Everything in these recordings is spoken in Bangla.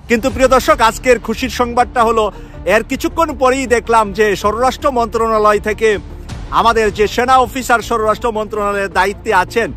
কিন্তু প্রিয় দর্শক, আজকের খুশির সংবাদটা হলো এর কিছুক্ষণ পরেই দেখলাম যে স্বরাষ্ট্র মন্ত্রণালয় থেকে আমাদের যে সেনা অফিসার স্বরাষ্ট্র মন্ত্রণালয়ের দায়িত্বে আছেন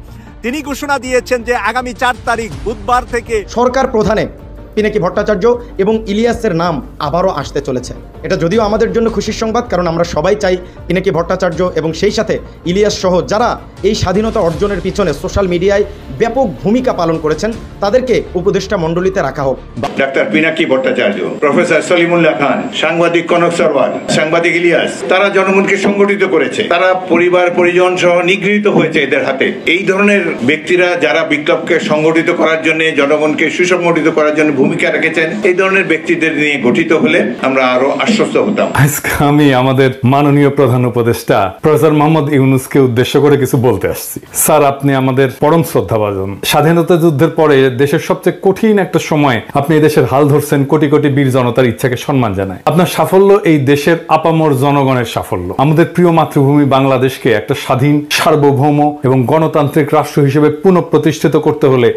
তিনি ঘোষণা দিয়েছেন যে আগামী 4 তারিখ বুধবার থেকে সরকার প্রধানে পিনাকি ভট্টাচার্য এবং ইলিয়াসের নাম আবারও আসতে চলেছে। এটা যদিও আমাদের জন্য খুশির সংবাদ, কারণ আমরা সবাই চাই পিনাকি ভট্টাচার্য এবং সেই সাথে ইলিয়াস সহ যারা এই স্বাধীনতা অর্জনের পিছনে সোশ্যাল মিডিয়ায় ব্যাপক ভূমিকা পালন করেছেন তাদেরকে উপদেষ্টা মণ্ডলীতে রাখা হোক। ডাক্তার পিনাকি ভট্টাচার্য, প্রফেসর সলিমুল্লাহ খান, সাংবাদিক কনক সরওয়ার, সাংবাদিক ইলিয়াস, তারা জনগণকে সংগঠিত করেছে, তারা পরিবার পরিজন সহ নিগৃহীত হয়েছে এদের হাতে। এই ধরনের ব্যক্তিরা যারা বিপ্লবকে সংগঠিত করার জন্য, জনগণকে সুসংগঠিত করার জন্য ভূমিকা রেখেছেন, এই ধরনের ব্যক্তিদের নিয়ে গঠিত হলে আমরা আরো আশ্বস্ত হতাম। আজকে আমি আমাদের মাননীয় প্রধান উপদেষ্টা প্রফেসর মোহাম্মদ ইউনূসকে উদ্দেশ্য করে কিছু বলতে আসছি। স্যার, আপনি আমাদের পরম শ্রদ্ধাভাজন। স্বাধীনতা যুদ্ধের পরে দেশের সবচেয়ে কঠিন একটা সময় আপনি এই দেশের হাল ধরছেন, কোটি কোটি বীর জনতার ইচ্ছাকে সম্মান জানায়। আপনার সাফল্য এই দেশের আপামর জনগণের সাফল্য। আমাদের প্রিয় মাতৃভূমি বাংলাদেশকে একটা স্বাধীন, সার্বভৌম এবং গণতান্ত্রিক রাষ্ট্র হিসেবে পুনঃপ্রতিষ্ঠিত করতে হলে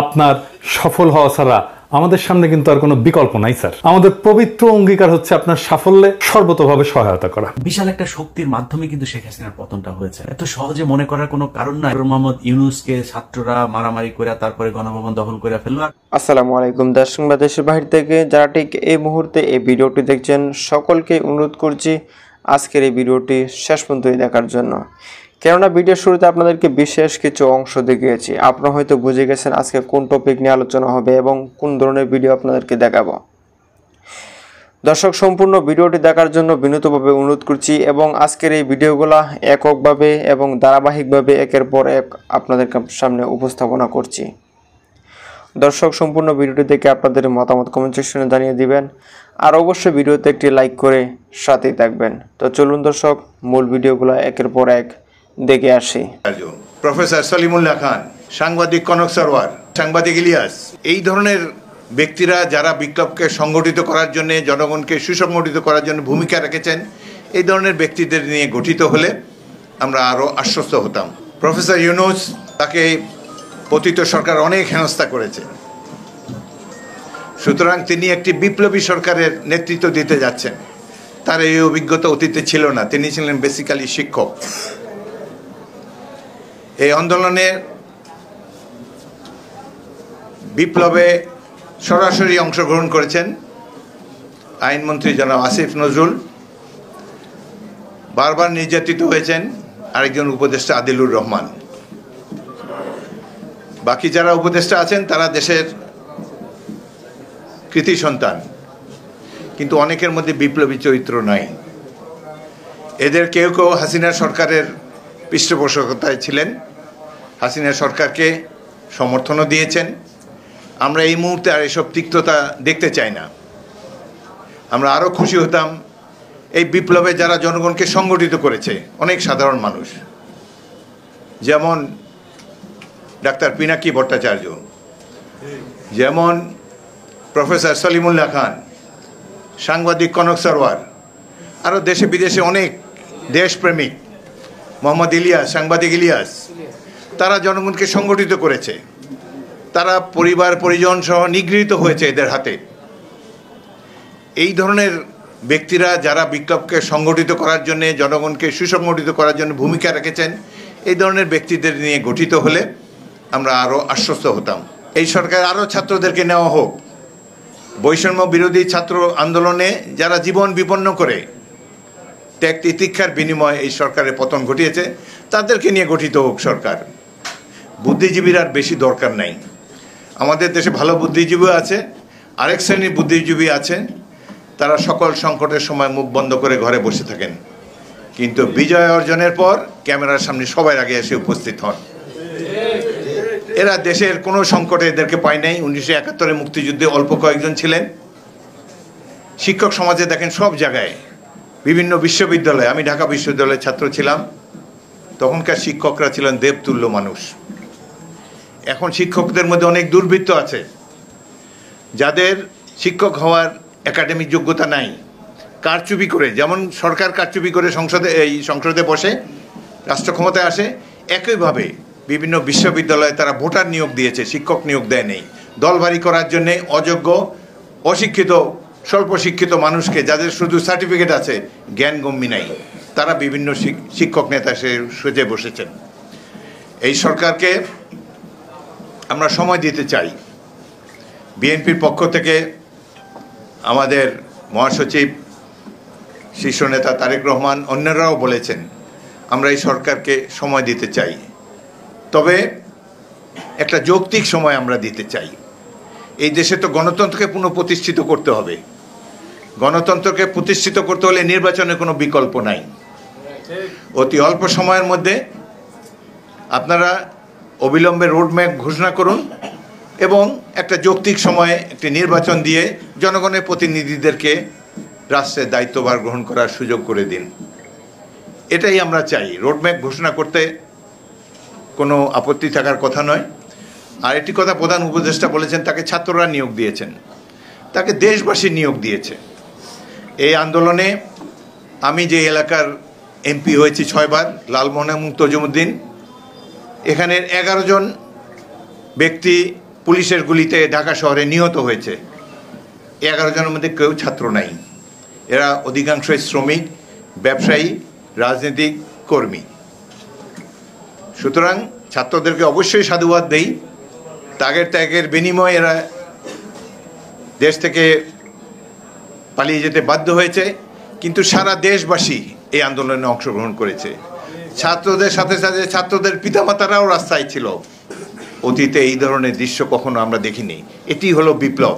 আপনার সফল হওয়া ছাড়া আমাদের সামনে কিন্তু আর কোনো বিকল্প নাই স্যার। আমাদের পবিত্র অঙ্গীকার হচ্ছে আপনার সাফল্যে সর্বতোভাবে সহায়তা করা। বিশাল একটা শক্তির মাধ্যমে কিন্তু শেখ হাসিনার পতনটা হয়েছে, এত সহজে মনে করার কোনো কারণ নাই। মোহাম্মদ ইউনূসকে ছাত্ররা মারামারি করে তারপরে গণভবন দখল করে ফেলল। আসসালামু আলাইকুম দর্শক, দেশের বাহির থেকে যারা ঠিক এই মুহূর্তে এই ভিডিওটি দেখছেন সকলকে অনুরোধ করছি আজকের এই ভিডিওটি শেষ পর্যন্ত দেখার জন্য, কেননা ভিডিওর শুরুতে আপনাদেরকে বিশেষ কিছু অংশ দেখিয়েছি। আপনারা হয়তো বুঝে গেছেন আজকে কোন টপিক নিয়ে আলোচনা হবে এবং কোন ধরনের ভিডিও আপনাদেরকে দেখাবো। দর্শক, সম্পূর্ণ ভিডিওটি দেখার জন্য বিনীতভাবে অনুরোধ করছি এবং আজকের এই ভিডিওগুলো এককভাবে এবং ধারাবাহিকভাবে একের পর এক আপনাদের সামনে উপস্থাপনা করছি। দর্শক, সম্পূর্ণ ভিডিওটি দেখে আপনাদের মতামত কমেন্ট সেকশনে জানিয়ে দিবেন, আর অবশ্যই ভিডিওতে একটি লাইক করে সাথেই থাকবেন। তো চলুন দর্শক, মূল ভিডিওগুলো একের পর এক দেখে আসি। প্রফেসর সলিমুল্লাহ খান, সাংবাদিক কনক সরওয়ার, সাংবাদিক ইলিয়াস, এই ধরনের ব্যক্তিরা যারা বিপ্লবকে সংগঠিত করার জন্য, জনগণকে সুসংগঠিত করার জন্য ভূমিকা রেখেছেন, এই ধরনের ব্যক্তিদের নিয়ে গঠিত হলে আমরা আরো আশ্বস্ত হতাম। প্রফেসর ইউনূস, তাকে পতিত সরকার অনেক হেনস্থা করেছে, সুতরাং তিনি একটি বিপ্লবী সরকারের নেতৃত্ব দিতে যাচ্ছেন। তার এই অভিজ্ঞতা অতীতে ছিল না, তিনি ছিলেন বেসিক্যালি শিক্ষক। এই আন্দোলনে বিপ্লবে সরাসরি অংশগ্রহণ করেছেন আইনমন্ত্রী জনাব আসিফ নজরুল, বারবার নির্যাতিত হয়েছেন আরেকজন উপদেষ্টা আদিলুর রহমান। বাকি যারা উপদেষ্টা আছেন তারা দেশের কৃতি সন্তান, কিন্তু অনেকের মধ্যে বিপ্লবী চরিত্র নাই। এদের কেউ কেউ হাসিনা সরকারের পৃষ্ঠপোষকতায় ছিলেন, হাসিনা সরকারকে সমর্থনও দিয়েছেন। আমরা এই মুহূর্তে আর এসব তিক্ততা দেখতে চাই না। আমরা আরও খুশি হতাম এই বিপ্লবে যারা জনগণকে সংগঠিত করেছে, অনেক সাধারণ মানুষ, যেমন ডাক্তার পিনাকি ভট্টাচার্য, যেমন প্রফেসর সলিমুল্লাহ খান, সাংবাদিক কনক সরওয়ার, আরও দেশে বিদেশে অনেক দেশপ্রেমিক, মোহাম্মদ ইলিয়াস, সাংবাদিক ইলিয়াস, তারা জনগণকে সংগঠিত করেছে, তারা পরিবার পরিজন সহ নিগৃহীত হয়েছে এদের হাতে। এই ধরনের ব্যক্তিরা যারা বিপ্লবকে সংগঠিত করার জন্য, জনগণকে সুসংগঠিত করার জন্য ভূমিকা রেখেছেন, এই ধরনের ব্যক্তিদের নিয়ে গঠিত হলে আমরা আরও আশ্বস্ত হতাম। এই সরকার আরও ছাত্রদেরকে নেওয়া হোক, বৈষম্য বিরোধী ছাত্র আন্দোলনে যারা জীবন বিপন্ন করে ত্যাগ তিতিক্ষার বিনিময়ে এই সরকারের পতন ঘটিয়েছে, তাদেরকে নিয়ে গঠিত হোক সরকার। বুদ্ধিজীবীর আর বেশি দরকার নাই। আমাদের দেশে ভালো বুদ্ধিজীবী আছে, আরেক শ্রেণীর বুদ্ধিজীবী আছেন, তারা সকল সংকটের সময় মুখ বন্ধ করে ঘরে বসে থাকেন, কিন্তু বিজয় অর্জনের পর ক্যামেরার সামনে সবার আগে এসে উপস্থিত হন। এরা দেশের কোনো সংকটে এদেরকে পায় নাই। 1971 মুক্তিযুদ্ধে অল্প কয়েকজন ছিলেন। শিক্ষক সমাজে দেখেন সব জায়গায়, বিভিন্ন বিশ্ববিদ্যালয়ে, আমি ঢাকা বিশ্ববিদ্যালয়ের ছাত্র ছিলাম, তখনকার শিক্ষকরা ছিলেন দেবতুল্য মানুষ। এখন শিক্ষকদের মধ্যে অনেক দুর্বৃত্ত আছে যাদের শিক্ষক হওয়ার একাডেমিক যোগ্যতা নাই, কারচুপি করে, যেমন সরকার কারচুপি করে সংসদে বসে রাষ্ট্র ক্ষমতায় আসে, একইভাবে বিভিন্ন বিশ্ববিদ্যালয়ে তারা ভোটার নিয়োগ দিয়েছে, শিক্ষক নিয়োগ দেয় নেই। দলবাড়ি করার জন্যে অযোগ্য অশিক্ষিত স্বল্প শিক্ষিত মানুষকে, যাদের শুধু সার্টিফিকেট আছে, জ্ঞান গম্যি নাই, তারা বিভিন্ন শিক্ষক নেতা সেজে বসেছেন। এই সরকারকে আমরা সময় দিতে চাই। বিএনপির পক্ষ থেকে আমাদের মহাসচিব, শীর্ষ নেতা তারেক রহমান, অন্যরাও বলেছেন আমরা এই সরকারকে সময় দিতে চাই, তবে একটা যৌক্তিক সময় আমরা দিতে চাই। এই দেশে তো গণতন্ত্রকে পুনঃপ্রতিষ্ঠিত করতে হবে। গণতন্ত্রকে প্রতিষ্ঠিত করতে হলে নির্বাচনের কোনো বিকল্প নাই। অতি অল্প সময়ের মধ্যে আপনারা অবিলম্বে রোডম্যাপ ঘোষণা করুন এবং একটা যৌক্তিক সময়ে একটি নির্বাচন দিয়ে জনগণের প্রতিনিধিদেরকে রাষ্ট্রের দায়িত্বভার গ্রহণ করার সুযোগ করে দিন। এটাই আমরা চাই। রোডম্যাপ ঘোষণা করতে কোনো আপত্তি থাকার কথা নয়। আর একটি কথা প্রধান উপদেষ্টা বলেছেন, তাকে ছাত্ররা নিয়োগ দিয়েছেন, তাকে দেশবাসী নিয়োগ দিয়েছে। এই আন্দোলনে আমি যে এলাকার এমপি হয়েছি 6 বার, লালমোহন এবং তজুমুদ্দিন, এখানের 11 জন ব্যক্তি পুলিশের গুলিতে ঢাকা শহরে নিহত হয়েছে। 11 জনের মধ্যে কেউ ছাত্র নাই। এরা অধিকাংশই শ্রমিক, ব্যবসায়ী, রাজনৈতিক কর্মী। সুতরাং ছাত্রদেরকে অবশ্যই সাধুবাদ দেই। ত্যাগের বিনিময়ে এরা দেশ থেকে পালিয়ে যেতে বাধ্য হয়েছে, কিন্তু সারা দেশবাসী এই আন্দোলনে অংশগ্রহণ করেছে। ছাত্রদের সাথে সাথে ছাত্রদের পিতামাতারাও রাস্তায় ছিল। অতীতে এই ধরনের দৃশ্য কখনো আমরা দেখিনি। এটি হলো বিপ্লব।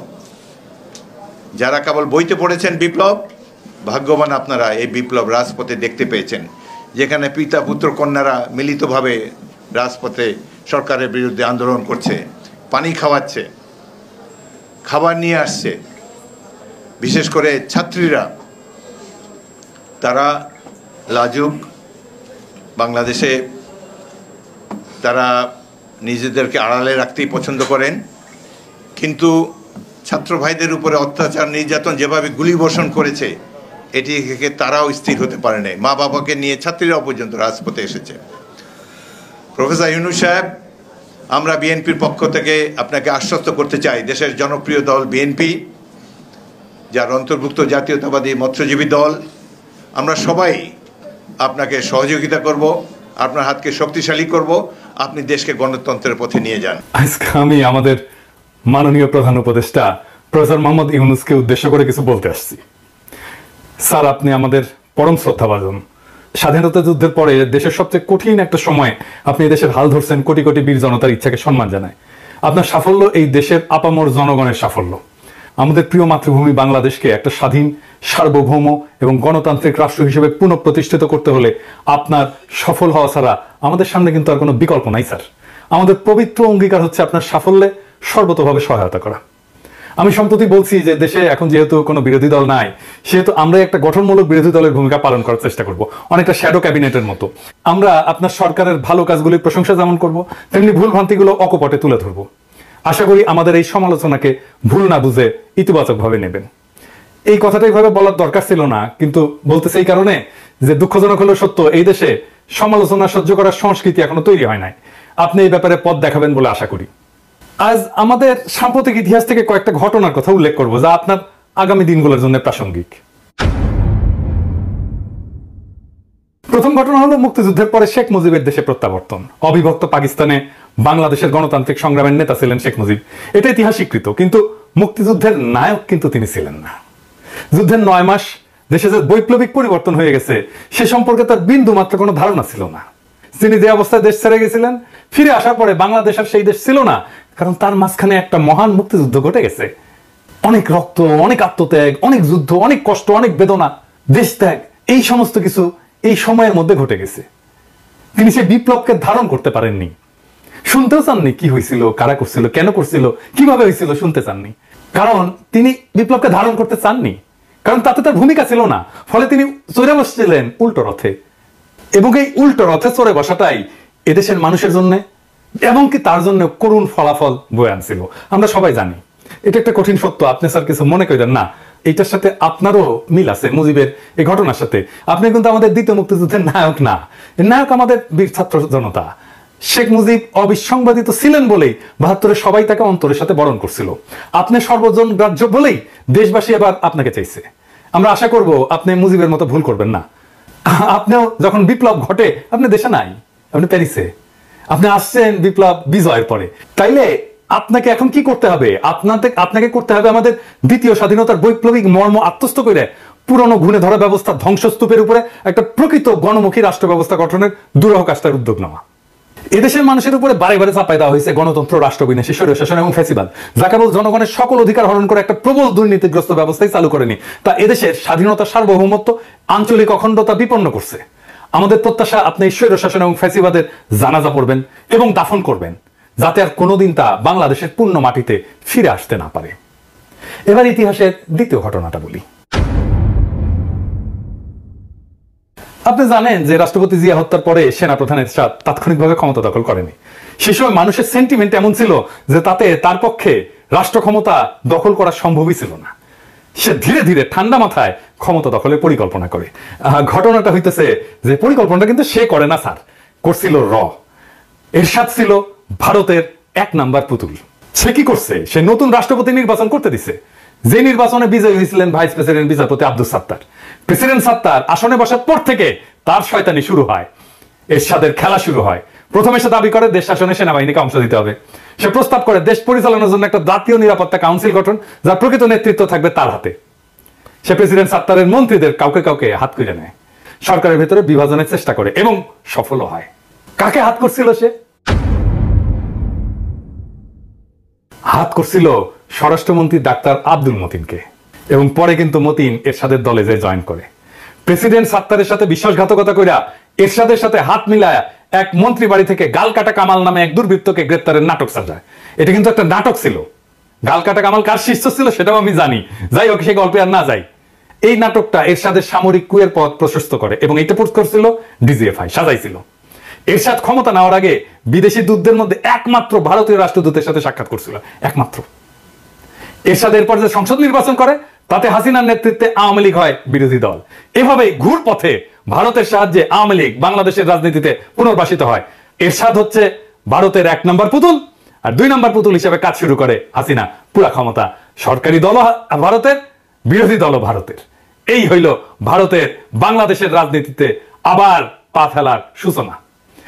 যারা কেবল বইতে পড়েছেন বিপ্লব, ভাগ্যবান আপনারা এই বিপ্লব রাজপথে দেখতে পেয়েছেন, যেখানে পিতা পুত্র কন্যারা মিলিতভাবে রাজপথে সরকারের বিরুদ্ধে আন্দোলন করছে, পানি খাওয়াচ্ছে, খাবার নিয়ে আসছে। বিশেষ করে ছাত্রীরা, তারা লাজুক, বাংলাদেশে তারা নিজেদেরকে আড়ালে রাখতেই পছন্দ করেন, কিন্তু ছাত্র ভাইদের উপরে অত্যাচার, নির্যাতন, যেভাবে গুলিবর্ষণ করেছে, এটি থেকে তারাও স্থির হতে পারে নাই। মা বাবাকে নিয়ে ছাত্রীরাও পর্যন্ত রাজপথে এসেছে। প্রফেসর ইউনূস সাহেব, আমরা বিএনপির পক্ষ থেকে আপনাকে আশ্বস্ত করতে চাই, দেশের জনপ্রিয় দল বিএনপি, যার অন্তর্ভুক্ত জাতীয়তাবাদী মৎস্যজীবী দল, আমরা সবাই আপনাকে সহযোগিতা করব, আপনার হাতকে শক্তিশালী করব, আপনি দেশকে গণতন্ত্রের পথে নিয়ে যান। আজকে আমি আমাদের মাননীয় প্রধান উপদেষ্টা প্রফেসর মোহাম্মদ ইউনূসকে উদ্দেশ্য করে কিছু বলতে আসছি। স্যার, আপনি আমাদের পরম শ্রদ্ধাভাজন। স্বাধীনতা যুদ্ধের পরে দেশের সবচেয়ে কঠিন একটা সময় আপনি দেশের হাল ধরছেন, কোটি কোটি বীর জনতার ইচ্ছাকে সম্মান জানায়। আপনার সাফল্য এই দেশের আপামর জনগণের সাফল্য। আমাদের প্রিয় মাতৃভূমি বাংলাদেশকে একটা স্বাধীন, সার্বভৌম এবং গণতান্ত্রিক রাষ্ট্র হিসেবে পুনঃপ্রতিষ্ঠিত করতে হলে আপনার সফল হওয়া ছাড়া আমাদের সামনে কিন্তু আর কোনো বিকল্প নাই স্যার। আমাদের পবিত্র অঙ্গীকার হচ্ছে আপনার সাফল্যে সর্বতোভাবে সহায়তা করা। আমি সম্প্রতি বলছি যে দেশে এখন যেহেতু কোনো বিরোধী দল নাই, সেহেতু আমরা একটা গঠনমূলক বিরোধী দলের ভূমিকা পালন করার চেষ্টা করব, অনেকটা শ্যাডো ক্যাবিনেটের মতো। আমরা আপনার সরকারের ভালো কাজগুলির প্রশংসা যেমন করব, তেমনি ভুল ভ্রান্তিগুলো অকপটে তুলে ধরবো। আশা করি আমাদের এই সমালোচনাকে ভুল না বুঝে ইতিবাচকভাবে নেবেন। এই কথাটা এইভাবে বলার দরকার ছিল না, কিন্তু বলতেছে এই কারণে যে দুঃখজনক হলো সত্য, এই দেশে সমালোচনা সহ্য করার সংস্কৃতি এখনো তৈরি হয় নাই। আপনি এই ব্যাপারে পথ দেখাবেন বলে আশা করি। আজ আমাদের সাম্প্রতিক ইতিহাস থেকে কয়েকটা ঘটনার কথা উল্লেখ করব, যা আপনার আগামী দিনগুলোর জন্য প্রাসঙ্গিক। প্রথম ঘটনা হলো মুক্তিযুদ্ধের পরে শেখ মুজিবের দেশে প্রত্যাবর্তন। অবিভক্ত পাকিস্তানে বাংলাদেশের গণতান্ত্রিক সংগ্রামের নেতা ছিলেন শেখ মুজিব, এটা ইতিহাস স্বীকৃত, কিন্তু মুক্তিযুদ্ধের নায়ক কিন্তু তিনি ছিলেন না। যুদ্ধের 9 মাস দেশে যে বৈপ্লবিক পরিবর্তন হয়ে গেছে সে সম্পর্কে তার বিন্দু মাত্র কোনো ধারণা ছিল না। তিনি যে অবস্থায় দেশ ছেড়ে গেছিলেন, ফিরে আসার পরে বাংলাদেশ আর সেই দেশ ছিল না, কারণ তার মাঝখানে একটা মহান মুক্তিযুদ্ধ ঘটে গেছে। অনেক রক্ত, অনেক আত্মত্যাগ, অনেক যুদ্ধ, অনেক কষ্ট, অনেক বেদনা, দেশ ত্যাগ, এই সমস্ত কিছু এই সময়ের মধ্যে ঘটে গেছে। তিনি সেই বিপ্লবকে ধারণ করতে পারেননি, শুনতেও চাননি কি হয়েছিল, কারা করছিল, কেন করছিল, কিভাবে হয়েছিল, শুনতে চাননি। কারণ তিনি বিপ্লবকে ধারণ করতে চাননি, কারণ তাতে তার ভূমিকা ছিল না। ফলে তিনি চড়ে বসছিলেন উল্টো রথে, এবং এই উল্টো রথে চড়ে বসাটাই এদেশের মানুষের জন্য এমনকি তার জন্য করুণ ফলাফল বয়ে আনছিল। আমরা সবাই জানি, এটা একটা কঠিন সত্য। আপনি স্যার কিছু মনে করেন না, এইটার সাথে আপনারও মিল আছে মুজিবের এই ঘটনার সাথে। আপনি কিন্তু আমাদের দ্বিতীয় মুক্তিযুদ্ধের নায়ক না, নায়ক আমাদের বীর ছাত্র জনতা। শেখ মুজিব অবিসংবাদিত ছিলেন বলেই ৭২-এ সবাই তাকে অন্তরের সাথে বরণ করছিল। আপনি সর্বজন গ্রাহ্য বলেই দেশবাসী এবার আপনাকে চাইছে। আমরা আশা করব আপনি মুজিবের মতো ভুল করবেন না। আপনিও যখন বিপ্লব ঘটে আপনি দেশে নাই, আপনি প্যারিসে। আপনি আসছেন বিপ্লব বিজয়ের পরে। তাইলে আপনাকে এখন কি করতে হবে? আপনাকে করতে হবে আমাদের দ্বিতীয় স্বাধীনতার বৈপ্লবিক মর্ম আত্মস্থ করে পুরনো ঘুণে ধরা ব্যবস্থা ধ্বংসস্তূপের উপরে একটা প্রকৃত গণমুখী রাষ্ট্র ব্যবস্থা গঠনের দুরূহ কাজটার উদ্যোগ নেওয়া। এদেশের মানুষের উপরে বারে বারে চাপাই দেওয়া হয়েছে গণতন্ত্র, রাষ্ট্রবিনাশী, স্বৈরশাসন এবং ফ্যাসিবাদ, যা কেবল জনগণের সকল অধিকার হরণ করে একটা প্রবল দুর্নীতিগ্রস্ত ব্যবস্থাই চালু করেনি, তা এদেশের স্বাধীনতা, সার্বভৌমত্ব, আঞ্চলিক অখণ্ডতা বিপন্ন করছে। আমাদের প্রত্যাশা আপনি স্বৈরশাসন এবং ফ্যাসিবাদের জানাজা পড়বেন এবং দাফন করবেন, যাতে আর কোনোদিন তা বাংলাদেশের পূর্ণ মাটিতে ফিরে আসতে না পারে। এবার ইতিহাসের দ্বিতীয় ঘটনাটা বলি। আপনি জানেন যে রাষ্ট্রপতি জিয়া হত্যার পরে সেনাপ্রধান এরশাদ তাৎক্ষণিকভাবে ক্ষমতা দখল করেনি। সে সময় মানুষের সেন্টিমেন্ট এমন ছিল যে তাতে তার পক্ষে রাষ্ট্র ক্ষমতা দখল করা সম্ভবই ছিল না। সে ধীরে ধীরে ঠান্ডা মাথায় ক্ষমতা দখলের পরিকল্পনা করে। ঘটনাটা হইতেছে যে পরিকল্পনাটা কিন্তু সে করে না স্যার, করছিল এরশাদ ছিল ভারতের ১ নাম্বার পুতুল। সে কি করছে? সে নতুন রাষ্ট্রপতি নির্বাচন করতে দিছে, যে নির্বাচনে বিজয়ী হয়েছিলেন ভাইস প্রেসিডেন্ট বিচারপতি আব্দুল সাত্তার। প্রেসিডেন্ট সাত্তার আসনে বসার পর থেকে তার শয়তানি শুরু হয়, এরশাদের খেলা শুরু হয়। প্রথমে সে দাবি করে দেশ শাসনে সেনাবাহিনীকে অংশ দিতে হবে। সে প্রস্তাব করে দেশ পরিচালনার জন্য একটা জাতীয় নিরাপত্তা কাউন্সিল গঠন, যার প্রকৃত নেতৃত্ব থাকবে তার হাতে। সে প্রেসিডেন্ট সাত্তারের মন্ত্রীদের কাউকে কাউকে হাত করে নেয়, সরকারের ভেতরে বিভাজনের চেষ্টা করে এবং সফল হয়। কাকে হাত করছিল সে? হাত করছিল স্বরাষ্ট্রমন্ত্রী ডাক্তার আব্দুল মতিনকে, এবং পরে কিন্তু মতিন এরশাদের দলে যে জয়েন করে। প্রেসিডেন্ট সাত্তারের সাথে বিশ্বাসঘাতকতা কইরা এরশাদের সাথে হাত মিলায় এক মন্ত্রী বাড়ি থেকে গালকাটা কামাল নামে এক দুর্বৃত্তকে গ্রেপ্তারের নাটক সাজায়। এটা কিন্তু একটা নাটক ছিল। গালকাটা কামাল কার শিষ্য ছিল সেটাও আমি জানি, যাই হোক সে গল্পে আর না যাই। এই নাটকটা এরশাদের সামরিক কুয়ের পথ প্রশস্ত করে এবং এটা পোস্ট করছিল ডিজিএফআই, সাজাইছিল। এরশাদ ক্ষমতা নেওয়ার আগে বিদেশি দূতদের মধ্যে একমাত্র ভারতীয় রাষ্ট্রদূতের সাথে সাক্ষাৎ করছিল, একমাত্র। এরশাদ এরপর যে সংসদ নির্বাচন করে তাতে হাসিনার নেতৃত্বে আওয়ামী লীগ হয় বিরোধী দল। এভাবে ঘুর পথে ভারতের সাহায্যে আওয়ামী লীগ বাংলাদেশের রাজনীতিতে পুনর্বাসিত হয়। এরশাদ হচ্ছে ভারতের ১ নম্বর পুতুল, আর ২ নম্বর পুতুল হিসেবে কাজ শুরু করে হাসিনা। পুরা ক্ষমতা সরকারি দল ভারতের, বিরোধী দল ভারতের। এই হইল ভারতের বাংলাদেশের রাজনীতিতে আবার পা ফেলার সূচনা।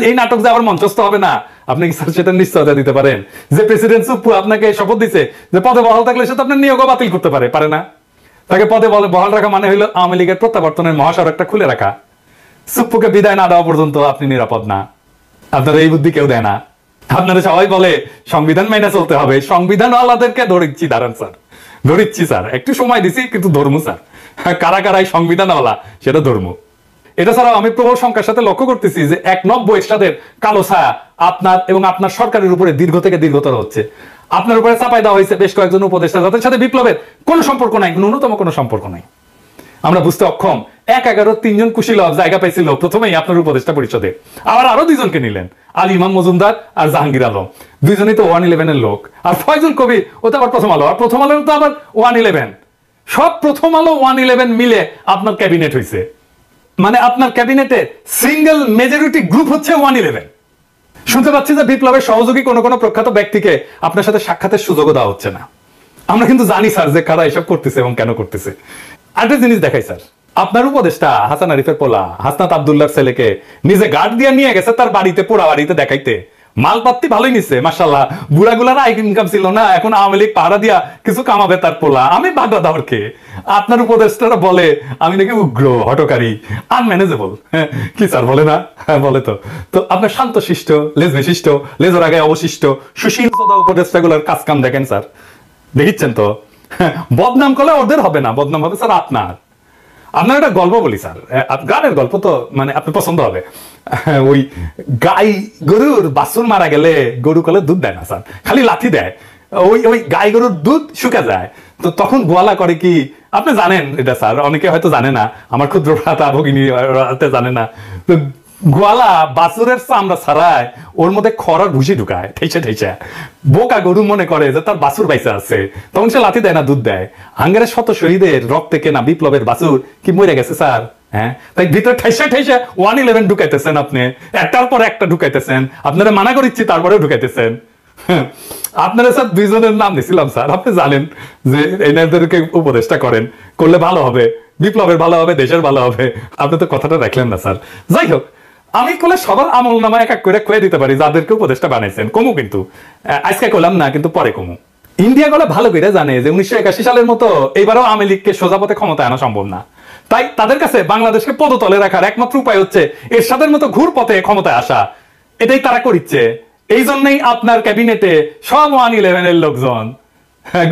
এই নাটক যে আবার মঞ্চস্থ হবে না, আপনি কি স্যার সেটা নিশ্চয়তা দিতে পারেন যে প্রেসিডেন্ট সুপ্পু আপনাকে শপথ দিচ্ছে যে পদে বহাল থাকলে সে তো আপনার নিয়োগও বাতিল করতে পারে না? তাকে পদে বহাল রাখা মানে হইল আওয়ামী লীগের প্রত্যাবর্তনের মহাসড়কটা খুলে রাখা। সুপ্পুকে বিদায় না দেওয়া পর্যন্ত আপনি নিরাপদ না। আপনারা এই বুদ্ধি কেউ দেয় না। আপনারা সবাই বলে সংবিধান মেনে চলতে হবে, সংবিধান আলাদেরকে ধরিচ্ছি, দাঁড়ান স্যার, ধরিচ্ছি স্যার, একটু সময় দিছি কিন্তু ধর্ম স্যার, কারা কারাই সংবিধান আলা সেটা ধর্ম। এটা ছাড়াও আমি প্রবল সংখ্যার সাথে লক্ষ্য করতেছি যে ১ এরশাদের কালো ছায়া আপনার এবং আপনার সরকারের উপরে দীর্ঘ থেকে দীর্ঘতর হচ্ছে। আপনার উপরে চাপাই দেওয়া হয়েছে বেশ কয়েকজন উপদেষ্টা, যাদের সাথে বিপ্লবের কোনো সম্পর্ক নাই, ন্যূনতম কোনো সম্পর্ক নাই। আমরা বুঝতে অক্ষম। ১/১১ ৩জন কুশীলভ জায়গা পাইছিল প্রথমেই আপনার উপদেষ্টা পরিষদে, আবার আরো ২জনকে নিলেন, আলী ইমাম মজুমদার আর জাহাঙ্গীর আলম, ২জনই তো 111-এর লোক। আর ফয়জুল কবির ও তো আবার প্রথম আলো, আর প্রথম আলো তো আবার 111। সব প্রথম আলো 111 মিলে আপনার ক্যাবিনেট হয়েছে। মানে আপনার ক্যাবিনেটে সিঙ্গেল মেজরিটি গ্রুপ হচ্ছে 111। শুনতে পাচ্ছি যে বিপ্লবের সহযোগী কোনো প্রখ্যাত ব্যক্তিকে আপনার সাথে সাক্ষাতের সুযোগও দেওয়া হচ্ছে না। আমরা কিন্তু জানি স্যার যে কারা এসব করতেছে এবং কেন করতেছে। আরেকটা জিনিস দেখাই স্যার, আপনার উপদেষ্টা হাসান আরিফের পোলা হাসনাত আব্দুল্লাহর ছেলেকে নিজে গার্ড দিয়ে নিয়ে গেছে তার বাড়িতে, পোড়া বাড়িতে দেখাইতে। মালপাত্তি ভালোই নিচ্ছে মাশাআল্লাহ, বুড়াগুলার আয় ইনকাম ছিল না, এখন আওয়ামী লীগ পাহারা দিয়া কিছু কামাবে তার পোলা। আমি বাগদা দাওরকে আপনার উপদেষ্টারা বলে আমি নাকি উগ্র, হটকারী, আনম্যানেজেবল। কি স্যার বলে না? হ্যাঁ বলে তো। তো আপনার শান্তশিষ্ট, লেজ বিশিষ্ট, লেজের আগে অবশিষ্ট সুশীল সদা উপদেষ্টাগুলোর কাজ কাম দেখেন স্যার, দেখিচ্ছেন তো। বদনাম করলে ওদের হবে না, বদনাম হবে স্যার আপনার। আপনার একটা গল্প বলি স্যার, গানের গল্প তো মানে আপনি পছন্দ হবে। ওই গাই গরুর বাছুর মারা গেলে গরু কলে দুধ দেয় না স্যার, খালি লাথি দেয়। ওই গাই গরুর দুধ শুকে যায়। তো তখন গোয়ালা করে কি, আপনি জানেন এটা স্যার, অনেকে হয়তো জানে না, আমার ক্ষুদ্র ভ্রাতা ভগিনী জানে না। তো গোয়ালা বাছুরের চামড়া ছাড়ায় ওর মধ্যে খড়ার ভুসি ঢুকায়, ঠেইছে। বোকা গরু মনে করে যে তার বাছুর বাইসা আছে, তখন সে লাথি দেয় না, দুধ দেয়। হাঙ্গারের শত শহীদের রক্তে কেনা বিপ্লবের বাছুর কি মরে গেছে স্যার? হ্যাঁ, তাই ভিতরে ঠাইসা ঠাইসা 111 ঢুকাইতেছেন, আপনি একটার পর একটা ঢুকাইতেছেন, আপনারা মানা করিচ্ছি তারপরেও ঢুকাইতেছেন। আপনারা স্যার দুইজনের নাম দিয়েছিলাম স্যার, আপনি জানেন যে এনাদেরকে উপদেষ্টা করেন, করলে ভালো হবে, বিপ্লবের ভালো হবে, দেশের ভালো হবে। আপনি তো কথাটা রাখলেন না স্যার। যাই হোক, আমি করলে সবার আমল নামা এক এক করে খুঁয়ে দিতে পারি যাদেরকে উপদেষ্টা বানাইছেন, কমু কিন্তু আজকে করলাম না, কিন্তু পরে কমু। ইন্ডিয়া গলে ভালো করে জানে যে 1981 সালের মতো এইবারও আওয়ামী লীগকে সোজা পথে ক্ষমতায় আনা সম্ভব না। তাই তাদের কাছে বাংলাদেশকে পদতলে রাখার একমাত্র উপায় হচ্ছে এরশাদের মতো ঘুর পথে ক্ষমতায় আসা। এটাই তারা করিচ্ছে। এই জন্যই আপনার ক্যাবিনেটে সব 111 এর লোকজন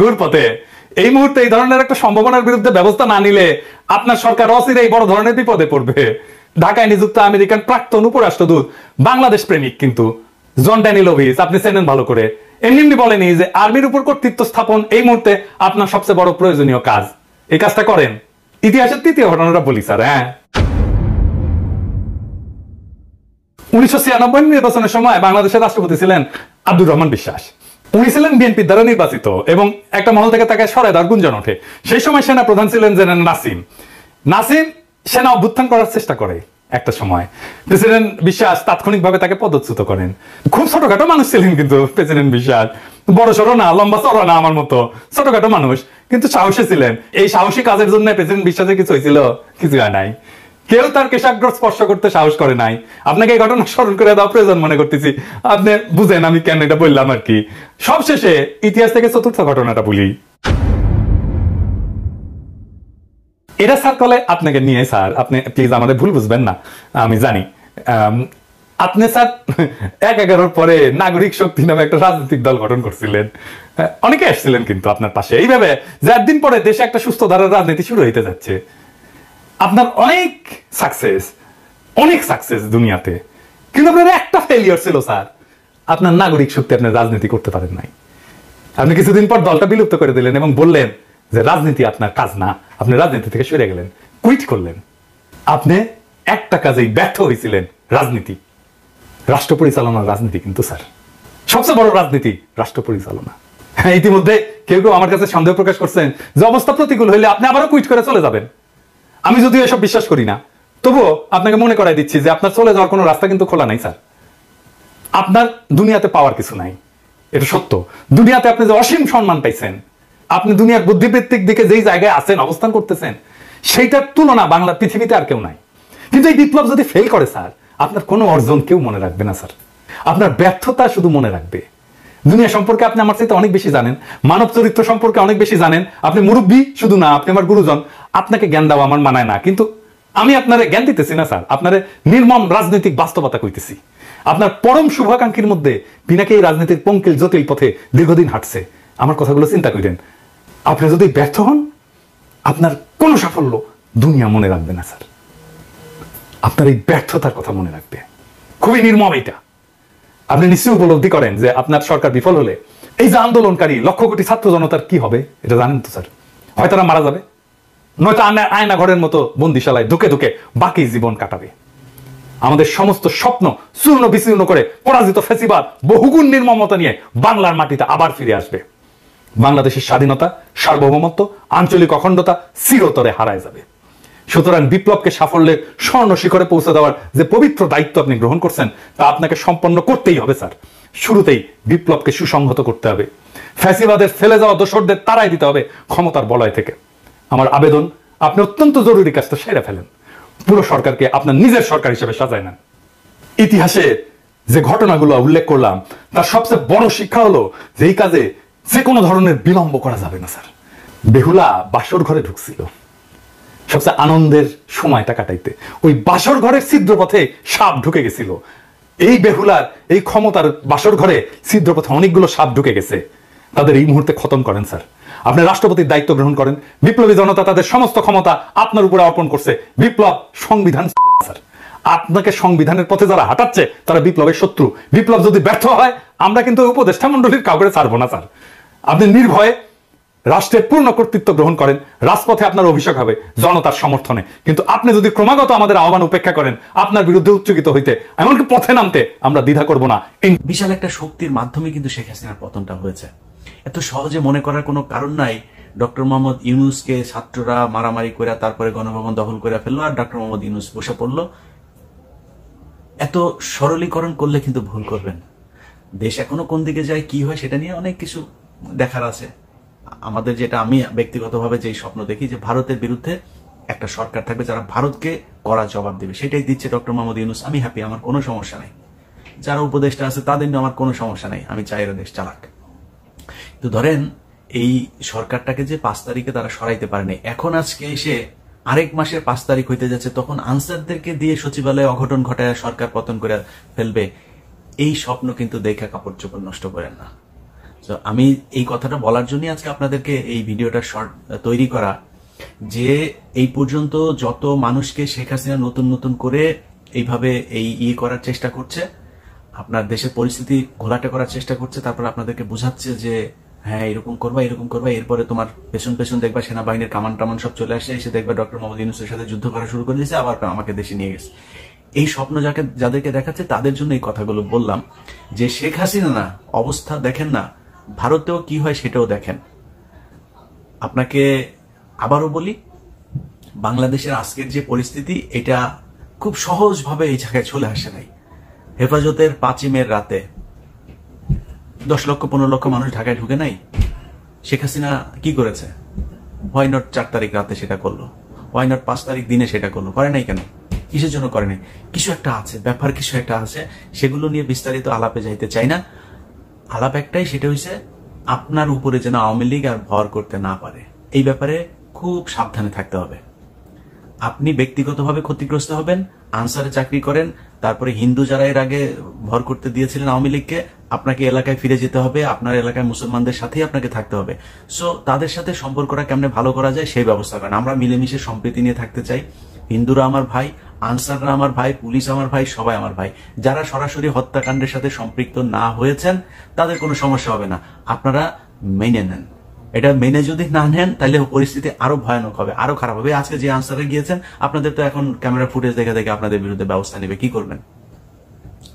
ঘুর পথে। এই মুহূর্তে এই ধরনের একটা সম্ভাবনার বিরুদ্ধে ব্যবস্থা না নিলে আপনার সরকার অচিরেই বড় ধরনের বিপদে পড়বে। ঢাকায় নিযুক্ত আমেরিকান প্রাক্তন উপরাষ্ট্রদূত বাংলাদেশ প্রেমিক কিন্তু জন ড্যানিলোভিচ, আপনি চেনেন ভালো করে, এমনি বলেনি যে আর্মির উপর কর্তৃত্ব স্থাপন এই মুহূর্তে আপনার সবচেয়ে বড় প্রয়োজনীয় কাজ। এই কাজটা করেন। ইতিহাসের তৃতীয় ঘটনাটা বলি স্যার। হ্যাঁ, 1996 নির্বাচনের সময় বাংলাদেশের রাষ্ট্রপতি ছিলেন আব্দুর রহমান বিশ্বাস। উনি ছিলেন বিএনপির দ্বারা নির্বাচিত এবং একটা মহল থেকে তাকে সরাই দেওয়ার গুঞ্জন ওঠে। সেই সময় সেনা প্রধান ছিলেন জেনারেল নাসিম। নাসিম সেনা অভ্যুত্থান করার চেষ্টা করে একটা সময়। প্রেসিডেন্ট বিশ্বাস তাৎক্ষণিকভাবে তাকে পদচ্যুত করেন। খুব ছোটখাটো মানুষ ছিলেন কিন্তু প্রেসিডেন্ট বিশ্বাস, বড় সড়ো না, লম্বা চড়া না, আমার মতো ছোটখাটো মানুষ, কিন্তু সাহসী ছিলেন। এই সাহসী কাজের জন্য প্রেসিডেন্ট বিশ্বাসের কিছু হয়েছিল? কিছু হয় নাই। কেউ তার কেশাগ্র স্পর্শ করতে সাহস করে নাই। আপনাকে এই ঘটনা স্মরণ করে দেওয়া প্রয়োজন মনে করতেছি, আপনি বুঝেন আমি কেন এটা বললাম আর কি। সবশেষে ইতিহাস থেকে চতুর্থ ঘটনাটা বলি। এটা স্যার কলে আপনাকে নিয়ে স্যার, আপনি প্লিজ আমাদের ভুল বুঝবেন না, আমি জানি। আপনি স্যার 1/11 পরে নাগরিক শক্তি নামে একটা রাজনৈতিক দল গঠন করছিলেন। অনেকে আসছিলেন কিন্তু আপনার পাশে, এইভাবে যে একদিন পরে দেশে একটা সুস্থ ধারার রাজনীতি শুরু হইতে যাচ্ছে। আপনার অনেক সাকসেস দুনিয়াতে, কিন্তু আপনার একটা ফেলিয়ার ছিল স্যার, আপনার নাগরিক শক্তি, আপনি রাজনীতি করতে পারেন নাই। আপনি কিছুদিন পর দলটা বিলুপ্ত করে দিলেন এবং বললেন যে রাজনীতি আপনার কাজ না, আপনি রাজনীতি থেকে সরে গেলেন, কুইট করলেন। আপনি একটা কাজেই ব্যর্থ হয়েছিলেন, রাজনীতি, রাষ্ট্র পরিচালনার রাজনীতি। কিন্তু স্যার সবচেয়ে বড় রাজনীতি রাষ্ট্র পরিচালনা। ইতিমধ্যে কেউ কেউ আমার কাছে সন্দেহ প্রকাশ করছেন যে অবস্থা প্রতিকূল হইলে আপনি আবারও কুইট করে চলে যাবেন। আমি যদিও এসব বিশ্বাস করি না, তবুও আপনাকে মনে করাই দিচ্ছি যে আপনার চলে যাওয়ার কোনো রাস্তা কিন্তু খোলা নাই স্যার। আপনার দুনিয়াতে পাওয়ার কিছু নাই, এটা সত্য। দুনিয়াতে আপনি যে অসীম সম্মান পাইছেন, আপনি দুনিয়ার বুদ্ধিবৃত্তিক দিকে যেই জায়গায় আছেন, অবস্থান করতেছেন, সেইটার তুলনা বাংলা পৃথিবীতে আর কেউ নাই। কিন্তু এই বিপ্লব যদি ফেল করে স্যার, আপনার কোনো অর্জন কেউ মনে রাখবে না স্যার, আপনার ব্যর্থতা শুধু মনে রাখবে। দুনিয়া সম্পর্কে আপনি আমার চাইতে অনেক বেশি জানেন, মানব চরিত্র সম্পর্কে অনেক বেশি জানেন। আপনি মুরব্বী শুধু না, আপনি আমার গুরুজন। আপনাকে জ্ঞান দেওয়া আমার মানায় না, কিন্তু আমি আপনারে জ্ঞান দিতেছি না স্যার, আপনারে নির্মম রাজনৈতিক বাস্তবতা কইতেছি। আপনার পরম শুভাকাঙ্ক্ষীর মধ্যে পিনাকি এই রাজনীতির পঙ্কিল জটিল পথে দীর্ঘদিন হাঁটছে। আমার কথাগুলো চিন্তা করেন। আপনি যদি ব্যর্থ হন, আপনার কোনো সাফল্য দুনিয়া মনে রাখবে না স্যার, আপনার এই ব্যর্থতার কথা মনে রাখবে। খুবই নির্মম এটা। আপনি নিশ্চয়ই উপলব্ধি করেন যে আপনার সরকার বিফল হলে এই যে আন্দোলনকারী লক্ষ কোটি ছাত্র জনতার কি হবে, এটা জানেন তো স্যার। হয় তারা মারা যাবে, নয়তো আয়না ঘরের মতো বন্দিশালায় ধুকে ধুকে বাকি জীবন কাটাবে। আমাদের সমস্ত স্বপ্ন চূর্ণ বিচূর্ণ করে পরাজিত ফ্যাসিবাদ বহুগুণ নির্মমতা নিয়ে বাংলার মাটিতে আবার ফিরে আসবে। বাংলাদেশের স্বাধীনতা, সার্বভৌমত্ব, আঞ্চলিক অখণ্ডতা চিরতরে হারায় যাবে। সুতরাং বিপ্লবকে সাফল্যের স্বর্ণ শিখরে পৌঁছে দেওয়ার যে পবিত্র দায়িত্ব আপনি গ্রহণ করছেন, তা আপনাকে সম্পন্ন করতেই হবে স্যার। শুরুতেই বিপ্লবকে সুসংহত করতে হবে, ফ্যাসিবাদের ফেলে যাওয়া দোসরদের তাড়াই দিতে হবে ক্ষমতার বলয় থেকে। আমার আবেদন, আপনি অত্যন্ত জরুরি কাজটা সেরে ফেলেন, পুরো সরকারকে আপনার নিজের সরকার হিসেবে সাজায় নেন। ইতিহাসে যে ঘটনাগুলো উল্লেখ করলাম, তার সবচেয়ে বড় শিক্ষা হলো যে এই কাজে যে কোনো ধরনের বিলম্ব করা যাবে না স্যার। বেহুলা বাসর ঘরে ঢুকছিল সবচেয়ে আনন্দের সময়টা কাটাইতে, ওই বাসর ঘরের ছিদ্রপথে সাপ ঢুকে গেছিল। এই বেহুলার এই ক্ষমতার বাসর ঘরে ছিদ্রপথে অনেকগুলো সাপ ঢুকে গেছে, তাদের এই মুহূর্তে খতম করেন স্যার। আপনি রাষ্ট্রপতির দায়িত্ব গ্রহণ করেন, বিপ্লবী জনতা তাদের সমস্ত ক্ষমতা আপনার উপরে অর্পণ করছে। বিপ্লব সংবিধান স্যার, আপনাকে সংবিধানের পথে যারা হাঁটাচ্ছে তারা বিপ্লবের শত্রু। বিপ্লব যদি ব্যর্থ হয়, আমরা কিন্তু উপদেষ্টা মন্ডলীর কাউকে ছাড়বো না স্যার। আপনি নির্ভয়ে রাষ্ট্রের পূর্ণ কর্তৃত্ব গ্রহণ করেন, রাজপথে আপনার অভিষেক হবে জনতার সমর্থনে। কিন্তু আপনি যদি ক্রমাগত আমাদের আহ্বান উপেক্ষা করেন, আপনার বিরুদ্ধে উচ্চকিত হইতে, এমনকি পথে নামতে আমরা দ্বিধা করব না। বিশাল একটা শক্তির মাধ্যমে কিন্তু শেখ হাসিনার পতনটা হয়েছে। এত সহজে মনে করার কোনো কারণ নাই ডক্টর মোহাম্মদ ইউনুসকে ছাত্ররা মারামারি করে তারপরে গণভবন দখল করে ফেললো, আর ডক্টর মোহাম্মদ ইউনুস বসে পড়লো। এত সরলীকরণ করলে কিন্তু ভুল করবেন। দেশ এখনো কোন দিকে যায়, কি হয়, সেটা নিয়ে অনেক কিছু দেখার আছে। আমাদের যেটা আমি ব্যক্তিগতভাবে যেই স্বপ্ন দেখি, যে ভারতের বিরুদ্ধে একটা সরকার থাকবে যারা ভারতকে কড়া জবাব দেবে, সেটাই দিচ্ছে ডক্টর মোহাম্মদ ইউনুস। আমি হ্যাপি, আমার কোনো সমস্যা নাই। যারা উপদেষ্টা আছে তাদের নিয়ে আমার কোনো সমস্যা নাই, আমি চাই এরা দেশ চালাক। তো ধরেন এই সরকারটাকে যে 5 তারিখে তারা সরাইতে পারেনি, এখন আজকে এসে আরেক মাসের 5 তারিখ হইতে যাচ্ছে, তখন আনসারদেরকে দিয়ে সচিবালয়ে অঘটন ঘটায় সরকার পতন করে ফেলবে, এই স্বপ্ন কিন্তু দেখে কাপড় চোপড় নষ্ট করেন না। তো আমি এই কথাটা বলার জন্য আজকে আপনাদেরকে এই ভিডিওটা শর্ট তৈরি করা, যে এই পর্যন্ত যত মানুষকে শেখ হাসিনা নতুন নতুন করে এইভাবে এই করার চেষ্টা করছে, আপনার দেশের পরিস্থিতি ঘোলাটে করার চেষ্টা করছে, তারপর আপনাদেরকে বোঝাচ্ছে যে হ্যাঁ এরকম করবা এরকম করবা, এরপরে তোমার পেছন পেছন দেখবা সেনাবাহিনীর কামান টামান সব চলে আসে, এসে দেখবা ডক্টর মোহাম্মদ ইউনূসের সাথে যুদ্ধ করা শুরু করে দিয়েছে, আবার আমাকে দেশে নিয়ে গেছে। এই স্বপ্ন যাদেরকে দেখাচ্ছে তাদের জন্য এই কথাগুলো বললাম, যে শেখ হাসিনা না অবস্থা দেখেন না, ভারতেও কি হয় সেটাও দেখেন। আপনাকে আবারও বলি, বাংলাদেশের আজকের যে পরিস্থিতি, এটা খুব সহজভাবে এই জায়গায় চলে আসে নাই। হেফাজতের 5ই মের রাতে 10 লক্ষ 15 লক্ষ মানুষ ঢাকায় ঢুকে নাই। শেখ হাসিনা কি করেছে? হোয়াই নট 4 তারিখ রাতে সেটা করলো, হোয়াই নট 5 তারিখ দিনে সেটা করলো? করে নাই কেন? কিসের জন্য করে নাই? কিছু একটা আছে, ব্যাপার কিছু একটা আছে, সেগুলো নিয়ে বিস্তারিত আলাপে যাইতে চাই না। আলাপ একটাই, সেটা হচ্ছে আপনার উপরে যেন আওয়ামী লীগ আর ভর করতে না পারে, এই ব্যাপারে খুব সাবধানে থাকতে হবে। আপনি ব্যক্তিগতভাবে ক্ষতিগ্রস্ত হবেন, আনসারে চাকরি করেন, তারপরে হিন্দু যারা এর আগে ভর করতে দিয়েছিলেন আওয়ামী লীগকে, আপনাকে এলাকায় ফিরে যেতে হবে, আপনার এলাকায় মুসলমানদের সাথেই আপনাকে থাকতে হবে। সো তাদের সাথে সম্পর্কটা কেমনে ভালো করা যায় সেই ব্যবস্থা করেন। আমরা মিলেমিশে সম্প্রীতি নিয়ে থাকতে চাই। হিন্দুরা আমার ভাই, আনসাররা আমার ভাই, পুলিশ আমার ভাই, সবাই আমার ভাই। যারা সরাসরি হত্যাকাণ্ডের সাথে সম্পৃক্ত না হয়েছেন তাদের কোনো সমস্যা হবে না, আপনারা মেনে নেন। এটা মেনে যদি না নেন তাহলে পরিস্থিতি আরো ভয়ানক হবে, আরো খারাপ হবে। আজকে যে আনসারে গিয়েছেন, আপনাদের তো এখন ক্যামেরা ফুটেজ দেখে দেখে আপনাদের বিরুদ্ধে ব্যবস্থা নেবে, কি করবেন?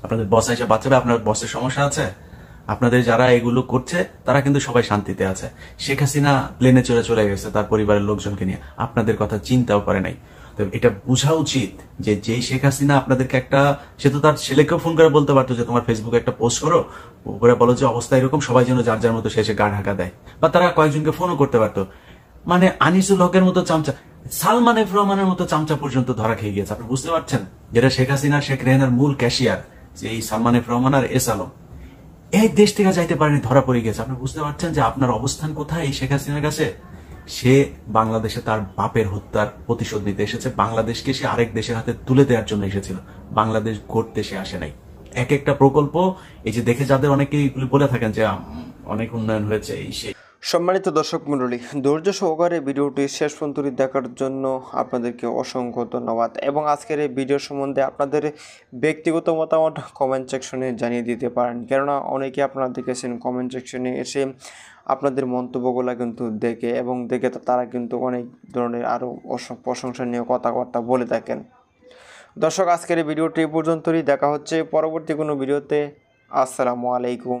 আপনাদের বস এসে বাঁচাবে? আপনার বসের সমস্যা আছে? আপনাদের যারা এগুলো করছে তারা কিন্তু সবাই শান্তিতে আছে। শেখ হাসিনা প্লেনে চলে গেছে তার পরিবারের লোকজনকে নিয়ে, আপনাদের কথা চিন্তাও করে নাই। তো এটা বোঝা উচিত যে যেই শেখ হাসিনা আপনাদেরকে একটা, সে তো তার ছেলেকেও ফোন করে বলতে পারতো যে তোমার ফেসবুকে একটা পোস্ট করো, করে বলো যে অবস্থা এরকম, সবাই যেন যার যার মতো শেষে গা ঢাকা দেয়, বা তারা কয়েকজনকে ফোনও করতে পারতো। মানে আনিসুল হকের মতো চামচা, সালমান এফ রহমানের মতো চামচা পর্যন্ত ধরা খেয়ে গিয়েছে। আপনি বুঝতে পারছেন, যেটা শেখ হাসিনা শেখ রেহানার মূল ক্যাশিয়ার, যে এই সালমান এফ রহমান আর এস আলম, এই দেশ থেকে যাইতে পারেনি, ধরা পড়ে গেছে। আপনি বুঝতে পারছেন যে আপনার অবস্থান কোথায় এই শেখ হাসিনার কাছে? সে বাংলাদেশে তার বাপের হত্যার প্রতিশোধ নিতে এসেছে, বাংলাদেশকে সে আরেক দেশের হাতে তুলে দেওয়ার জন্য এসেছিল, বাংলাদেশ গড়তে সে আসে নাই। এক একটা প্রকল্প এই যে দেখে যাদের অনেকেই বলে থাকেন যে অনেক উন্নয়ন হয়েছে এই সেই। সম্মানিত দর্শক মণ্ডলী, ধৈর্য সহকারে ভিডিওটি শেষ পর্যন্ত দেখার জন্য আপনাদেরকে অসংখ্য ধন্যবাদ। এবং আজকের এই ভিডিও সম্বন্ধে আপনাদের ব্যক্তিগত মতামত কমেন্ট সেকশনে জানিয়ে দিতে পারেন, কেননা অনেকে আপনারা দেখেছেন কমেন্ট সেকশনে এসে আপনাদের মন্তব্যগুলো কিন্তু দেখে তারা কিন্তু অনেক ধরনের আরও প্রশংসনীয় কথাবার্তা বলে থাকেন। দর্শক, আজকের এই ভিডিওটি পর্যন্তই, দেখা হচ্ছে পরবর্তী কোনো ভিডিওতে। আসসালামু আলাইকুম।